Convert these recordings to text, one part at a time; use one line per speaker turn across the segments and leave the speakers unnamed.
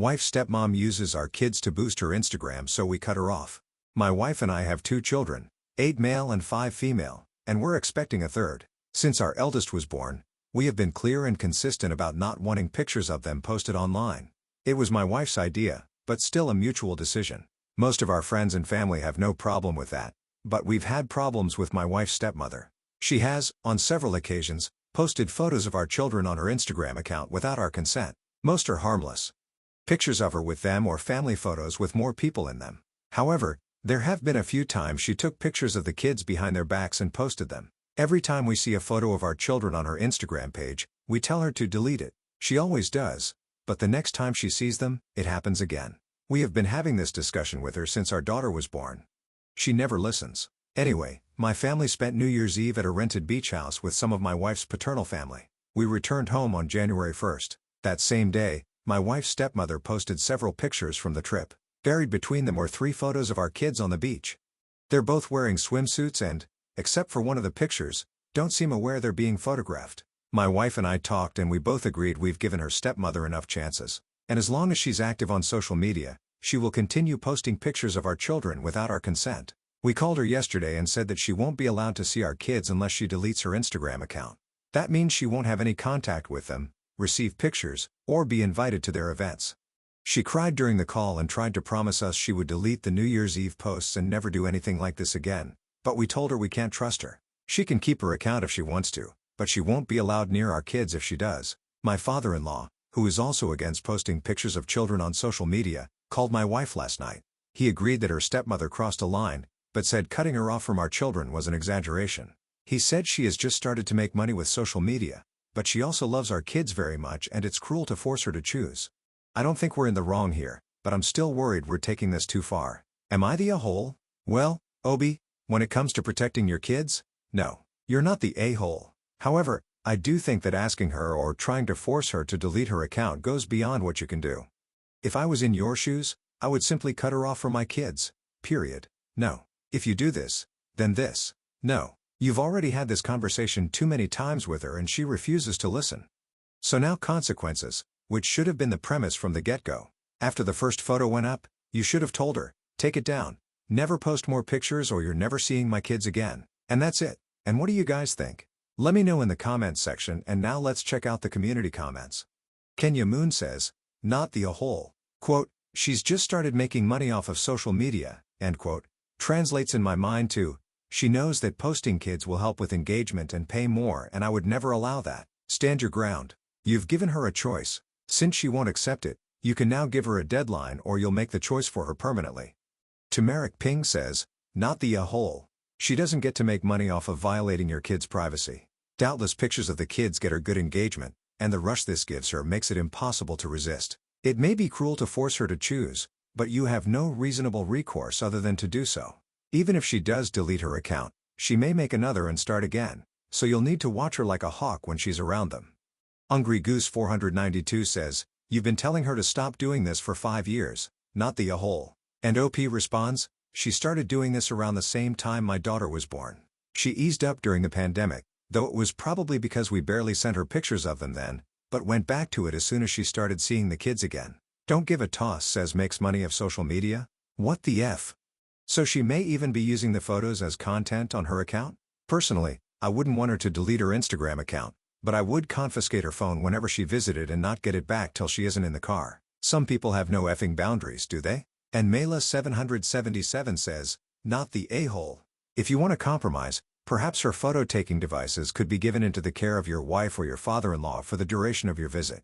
Wife stepmom uses our kids to boost her Instagram, so we cut her off. My wife and I have 2 children, 8 male and 5 female, and we're expecting a third. Since our eldest was born, we have been clear and consistent about not wanting pictures of them posted online. It was my wife's idea, but still a mutual decision. Most of our friends and family have no problem with that, but we've had problems with my wife's stepmother. She has, on several occasions, posted photos of our children on her Instagram account without our consent. Most are harmless. Pictures of her with them or family photos with more people in them. However, there have been a few times she took pictures of the kids behind their backs and posted them. Every time we see a photo of our children on her Instagram page, we tell her to delete it. She always does, but the next time she sees them, it happens again. We have been having this discussion with her since our daughter was born. She never listens. Anyway, my family spent New Year's Eve at a rented beach house with some of my wife's paternal family. We returned home on January 1st. That same day, my wife's stepmother posted several pictures from the trip. Buried between them were 3 photos of our kids on the beach. They're both wearing swimsuits and, except for one of the pictures, don't seem aware they're being photographed. My wife and I talked and we both agreed we've given her stepmother enough chances. And as long as she's active on social media, she will continue posting pictures of our children without our consent. We called her yesterday and said that she won't be allowed to see our kids unless she deletes her Instagram account. That means she won't have any contact with them, receive pictures, or be invited to their events. She cried during the call and tried to promise us she would delete the New Year's Eve posts and never do anything like this again, but we told her we can't trust her. She can keep her account if she wants to, but she won't be allowed near our kids if she does. My father-in-law, who is also against posting pictures of children on social media, called my wife last night. He agreed that her stepmother crossed a line, but said cutting her off from our children was an exaggeration. He said she has just started to make money with social media, but she also loves our kids very much and it's cruel to force her to choose. I don't think we're in the wrong here, but I'm still worried we're taking this too far. Am I the a-hole? Well, Obi, when it comes to protecting your kids, no, you're not the a-hole. However, I do think that asking her or trying to force her to delete her account goes beyond what you can do. If I was in your shoes, I would simply cut her off from my kids. Period. No. If you do this, then this. No. You've already had this conversation too many times with her and she refuses to listen. So now consequences, which should have been the premise from the get-go. After the first photo went up, you should have told her, take it down, never post more pictures or you're never seeing my kids again. And that's it. And what do you guys think? Let me know in the comments section, and now let's check out the community comments. Kenya Moon says, not the a-hole. Quote, she's just started making money off of social media, end quote. Translates in my mind to, she knows that posting kids will help with engagement and pay more, and I would never allow that. Stand your ground. You've given her a choice. Since she won't accept it, you can now give her a deadline or you'll make the choice for her permanently. Turmeric Ping says, not the a-hole. She doesn't get to make money off of violating your kids' privacy. Doubtless pictures of the kids get her good engagement, and the rush this gives her makes it impossible to resist. It may be cruel to force her to choose, but you have no reasonable recourse other than to do so. Even if she does delete her account, she may make another and start again, so you'll need to watch her like a hawk when she's around them. Hungry Goose 492 says, you've been telling her to stop doing this for 5 years, not the a-hole. And OP responds, she started doing this around the same time my daughter was born. She eased up during the pandemic, though it was probably because we barely sent her pictures of them then, but went back to it as soon as she started seeing the kids again. Don't give a toss says makes money of social media? What the F? So she may even be using the photos as content on her account? Personally, I wouldn't want her to delete her Instagram account, but I would confiscate her phone whenever she visited and not get it back till she isn't in the car. Some people have no effing boundaries, do they? And Mela 777 says, not the a-hole. If you want to compromise, perhaps her photo-taking devices could be given into the care of your wife or your father-in-law for the duration of your visit.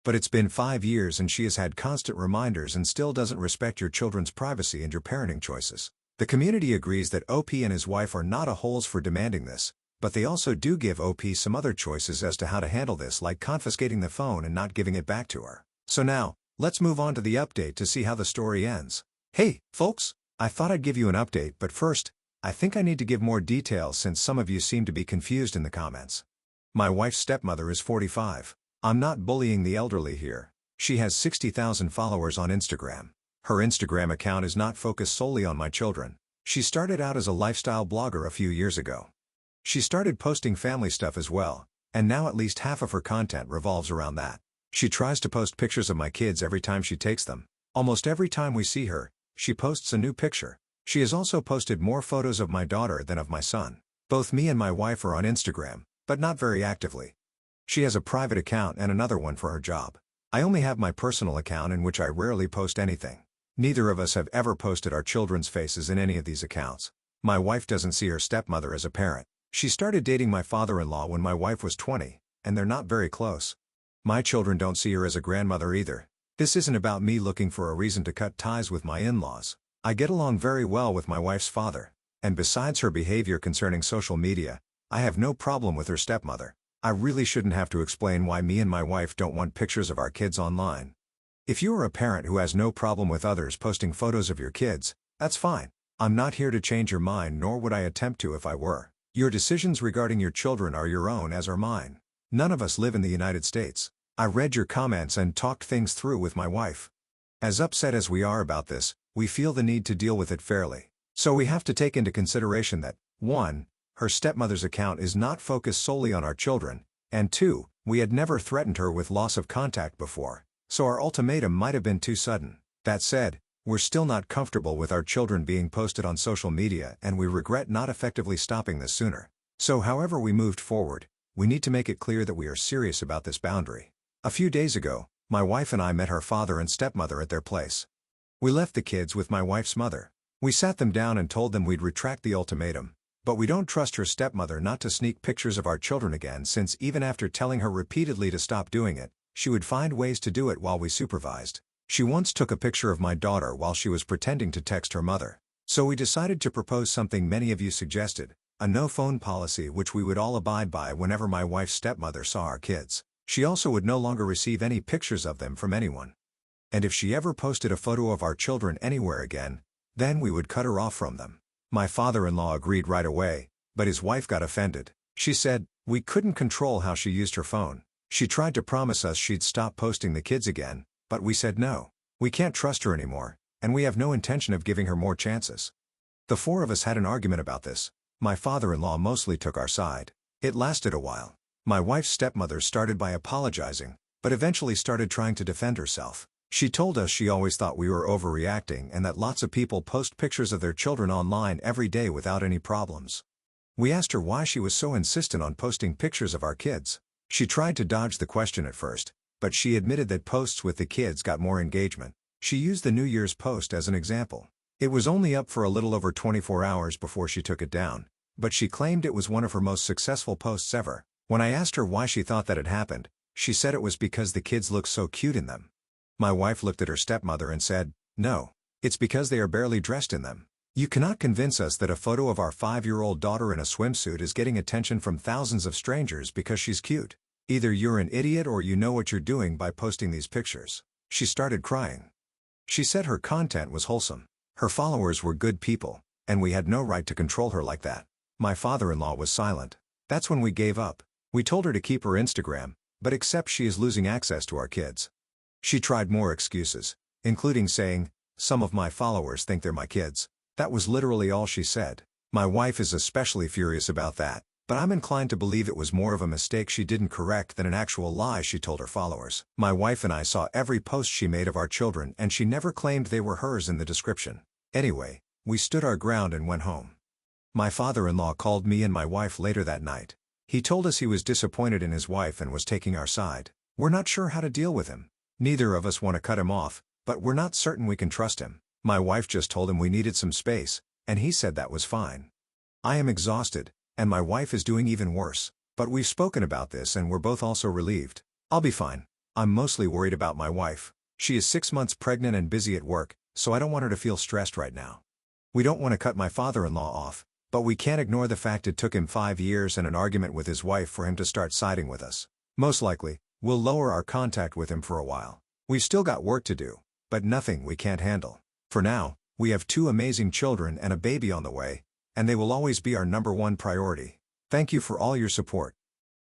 But it's been 5 years and she has had constant reminders and still doesn't respect your children's privacy and your parenting choices. The community agrees that OP and his wife are not a-holes for demanding this, but they also do give OP some other choices as to how to handle this, like confiscating the phone and not giving it back to her. So now, let's move on to the update to see how the story ends. Hey, folks, I thought I'd give you an update, but first, I think I need to give more details since some of you seem to be confused in the comments. My wife's stepmother is 45. I'm not bullying the elderly here. She has 60,000 followers on Instagram. Her Instagram account is not focused solely on my children. She started out as a lifestyle blogger a few years ago. She started posting family stuff as well, and now at least half of her content revolves around that. She tries to post pictures of my kids every time she takes them. Almost every time we see her, she posts a new picture. She has also posted more photos of my daughter than of my son. Both me and my wife are on Instagram, but not very actively. She has a private account and another one for her job. I only have my personal account in which I rarely post anything. Neither of us have ever posted our children's faces in any of these accounts. My wife doesn't see her stepmother as a parent. She started dating my father-in-law when my wife was 20, and they're not very close. My children don't see her as a grandmother either. This isn't about me looking for a reason to cut ties with my in-laws. I get along very well with my wife's father, and besides her behavior concerning social media, I have no problem with her stepmother. I really shouldn't have to explain why me and my wife don't want pictures of our kids online. If you are a parent who has no problem with others posting photos of your kids, that's fine. I'm not here to change your mind, nor would I attempt to if I were. Your decisions regarding your children are your own, as are mine. None of us live in the United States. I read your comments and talked things through with my wife. As upset as we are about this, we feel the need to deal with it fairly. So we have to take into consideration that, 1, her stepmother's account is not focused solely on our children, and 2, we had never threatened her with loss of contact before, so our ultimatum might have been too sudden. That said, we're still not comfortable with our children being posted on social media, and we regret not effectively stopping this sooner. So however we moved forward, we need to make it clear that we are serious about this boundary. A few days ago, my wife and I met her father and stepmother at their place. We left the kids with my wife's mother. We sat them down and told them we'd retract the ultimatum, but we don't trust her stepmother not to sneak pictures of our children again, since even after telling her repeatedly to stop doing it, she would find ways to do it while we supervised. She once took a picture of my daughter while she was pretending to text her mother. So we decided to propose something many of you suggested, a no-phone policy which we would all abide by whenever my wife's stepmother saw our kids. She also would no longer receive any pictures of them from anyone. And if she ever posted a photo of our children anywhere again, then we would cut her off from them. My father-in-law agreed right away, but his wife got offended. She said, we couldn't control how she used her phone. She tried to promise us she'd stop posting the kids again, but we said no. We can't trust her anymore, and we have no intention of giving her more chances. The 4 of us had an argument about this. My father-in-law mostly took our side. It lasted a while. My wife's stepmother started by apologizing, but eventually started trying to defend herself. She told us she always thought we were overreacting and that lots of people post pictures of their children online every day without any problems. We asked her why she was so insistent on posting pictures of our kids. She tried to dodge the question at first, but she admitted that posts with the kids got more engagement. She used the New Year's post as an example. It was only up for a little over 24 hours before she took it down, but she claimed it was one of her most successful posts ever. When I asked her why she thought that had happened, she said it was because the kids looked so cute in them. My wife looked at her stepmother and said, no, it's because they are barely dressed in them. You cannot convince us that a photo of our 5-year-old daughter in a swimsuit is getting attention from thousands of strangers because she's cute. Either you're an idiot or you know what you're doing by posting these pictures. She started crying. She said her content was wholesome. Her followers were good people, and we had no right to control her like that. My father-in-law was silent. That's when we gave up. We told her to keep her Instagram, but except she is losing access to our kids. She tried more excuses, including saying, some of my followers think they're my kids. That was literally all she said. My wife is especially furious about that, but I'm inclined to believe it was more of a mistake she didn't correct than an actual lie she told her followers. My wife and I saw every post she made of our children, and she never claimed they were hers in the description. Anyway, we stood our ground and went home. My father-in-law called me and my wife later that night. He told us he was disappointed in his wife and was taking our side. We're not sure how to deal with him. Neither of us want to cut him off, but we're not certain we can trust him. My wife just told him we needed some space, and he said that was fine. I am exhausted, and my wife is doing even worse, but we've spoken about this and we're both also relieved. I'll be fine. I'm mostly worried about my wife. She is 6 months pregnant and busy at work, so I don't want her to feel stressed right now. We don't want to cut my father-in-law off, but we can't ignore the fact it took him 5 years and an argument with his wife for him to start siding with us. Most likely, we'll lower our contact with him for a while. We've still got work to do, but nothing we can't handle. For now, we have 2 amazing children and a baby on the way, and they will always be our #1 priority. Thank you for all your support.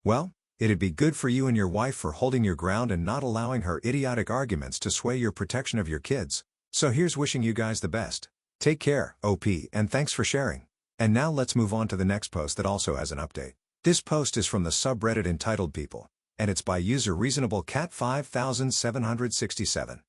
Well, it'd be good for you and your wife for holding your ground and not allowing her idiotic arguments to sway your protection of your kids. So here's wishing you guys the best. Take care, OP, and thanks for sharing. And now let's move on to the next post that also has an update. This post is from the subreddit entitled People. and it's by user Reasonable Cat 5767.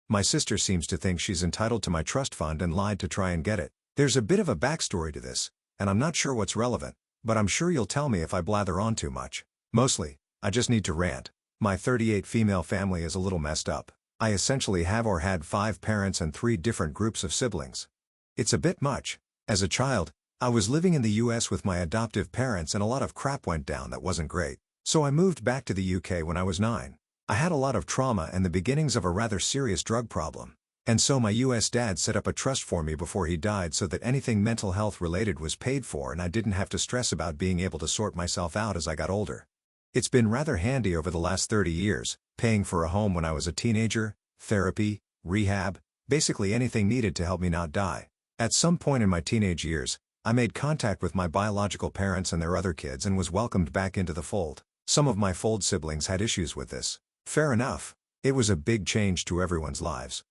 My sister seems to think she's entitled to my trust fund and lied to try and get it. There's a bit of a backstory to this, and I'm not sure what's relevant, but I'm sure you'll tell me if I blather on too much. Mostly, I just need to rant. My 38 female family is a little messed up. I essentially have or had 5 parents and 3 different groups of siblings. It's a bit much. As a child, I was living in the US with my adoptive parents and a lot of crap went down that wasn't great. So I moved back to the UK when I was 9. I had a lot of trauma and the beginnings of a rather serious drug problem. And so my US dad set up a trust for me before he died so that anything mental health related was paid for and I didn't have to stress about being able to sort myself out as I got older. It's been rather handy over the last 30 years, paying for a home when I was a teenager, therapy, rehab, basically anything needed to help me not die. At some point in my teenage years, I made contact with my biological parents and their other kids and was welcomed back into the fold. Some of my fold siblings had issues with this. Fair enough. It was a big change to everyone's lives.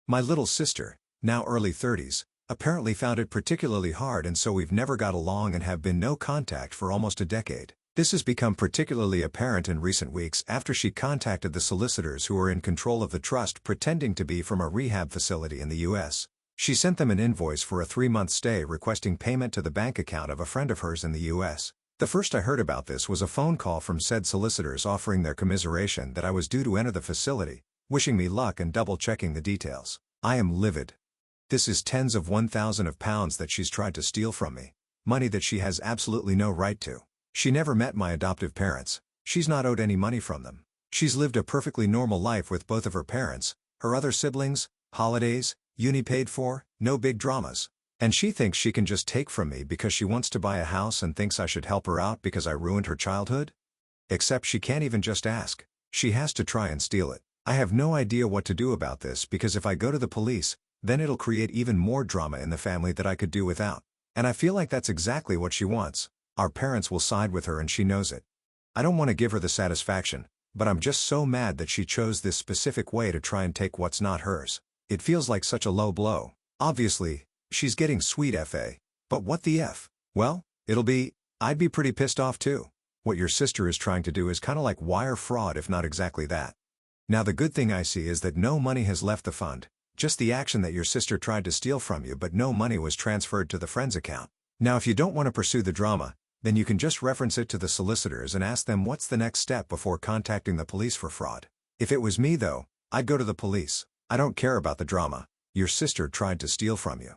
My little sister, now early 30s, apparently found it particularly hard and so we've never got along and have been no contact for almost a decade. This has become particularly apparent in recent weeks after she contacted the solicitors who are in control of the trust pretending to be from a rehab facility in the US. She sent them an invoice for a 3-month stay requesting payment to the bank account of a friend of hers in the US. The first I heard about this was a phone call from said solicitors offering their commiseration that I was due to enter the facility, wishing me luck and double-checking the details. I am livid. This is tens of £1,000 of pounds that she's tried to steal from me. Money that she has absolutely no right to. She never met my adoptive parents. She's not owed any money from them. She's lived a perfectly normal life with both of her parents, her other siblings, holidays, uni paid for, no big dramas. And she thinks she can just take from me because she wants to buy a house and thinks I should help her out because I ruined her childhood? Except she can't even just ask. She has to try and steal it. I have no idea what to do about this because if I go to the police, then it'll create even more drama in the family that I could do without. And I feel like that's exactly what she wants. Our parents will side with her and she knows it. I don't want to give her the satisfaction, but I'm just so mad that she chose this specific way to try and take what's not hers. It feels like such a low blow. Obviously, she's getting sweet FA. But what the F? Well, I'd be pretty pissed off too. What your sister is trying to do is kinda like wire fraud if not exactly that. Now the good thing I see is that no money has left the fund, just the action that your sister tried to steal from you but no money was transferred to the friend's account. Now if you don't want to pursue the drama, then you can just reference it to the solicitors and ask them what's the next step before contacting the police for fraud. If it was me though, I'd go to the police. I don't care about the drama. Your sister tried to steal from you.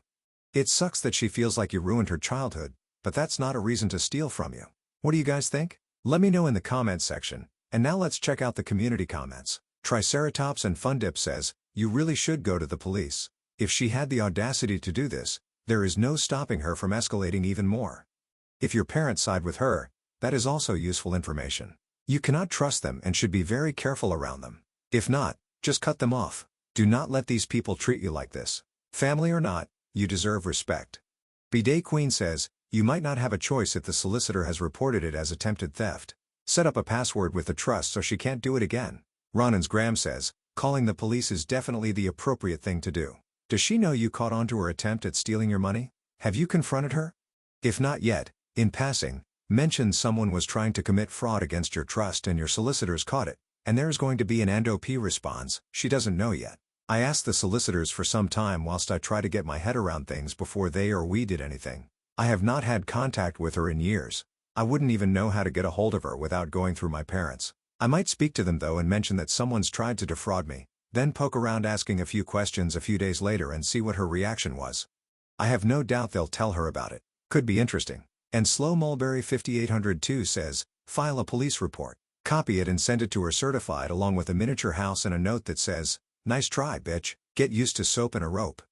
It sucks that she feels like you ruined her childhood, but that's not a reason to steal from you. What do you guys think? Let me know in the comments section, and now let's check out the community comments. Triceratops and Fundip says, you really should go to the police. If she had the audacity to do this, there is no stopping her from escalating even more. If your parents side with her, that is also useful information. You cannot trust them and should be very careful around them. If not, just cut them off. Do not let these people treat you like this. Family or not, you deserve respect. Bidet Queen says, you might not have a choice if the solicitor has reported it as attempted theft. Set up a password with the trust so she can't do it again. Ronan's Graham says, calling the police is definitely the appropriate thing to do. Does she know you caught on to her attempt at stealing your money? Have you confronted her? If not yet, in passing, mention someone was trying to commit fraud against your trust and your solicitors caught it, and there's going to be an NOP response, she doesn't know yet. I asked the solicitors for some time whilst I try to get my head around things before they or we did anything. I have not had contact with her in years. I wouldn't even know how to get a hold of her without going through my parents. I might speak to them though and mention that someone's tried to defraud me, then poke around asking a few questions a few days later and see what her reaction was. I have no doubt they'll tell her about it. Could be interesting. And Slow Mulberry 5802 says, file a police report. Copy it and send it to her certified along with a miniature house and a note that says, nice try bitch, get used to soap and a rope.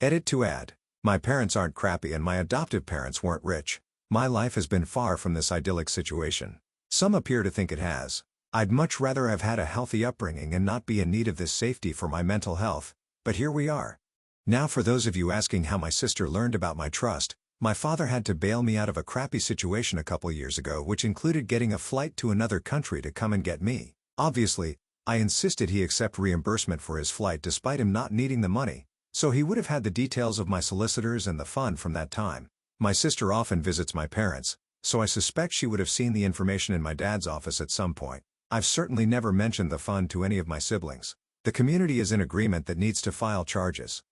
Edit to add. My parents aren't crappy and my adoptive parents weren't rich. My life has been far from this idyllic situation. Some appear to think it has. I'd much rather have had a healthy upbringing and not be in need of this safety for my mental health, but here we are. Now for those of you asking how my sister learned about my trust, my father had to bail me out of a crappy situation a couple years ago which included getting a flight to another country to come and get me. Obviously, I insisted he accept reimbursement for his flight despite him not needing the money, so he would have had the details of my solicitors and the fund from that time. My sister often visits my parents, so I suspect she would have seen the information in my dad's office at some point. I've certainly never mentioned the fund to any of my siblings. The community is in agreement that needs to file charges.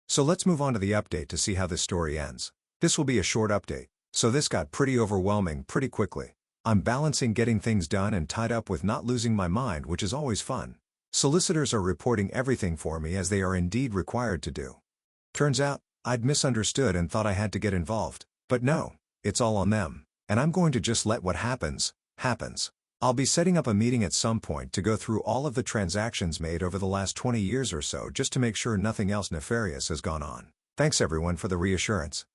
So let's move on to the update to see how this story ends. This will be a short update, so this got pretty overwhelming pretty quickly. I'm balancing getting things done and tied up with not losing my mind, which is always fun. Solicitors are reporting everything for me as they are indeed required to do. Turns out, I'd misunderstood and thought I had to get involved. But no, it's all on them, and I'm going to just let what happens, happens. I'll be setting up a meeting at some point to go through all of the transactions made over the last 20 years or so just to make sure nothing else nefarious has gone on. Thanks everyone for the reassurance.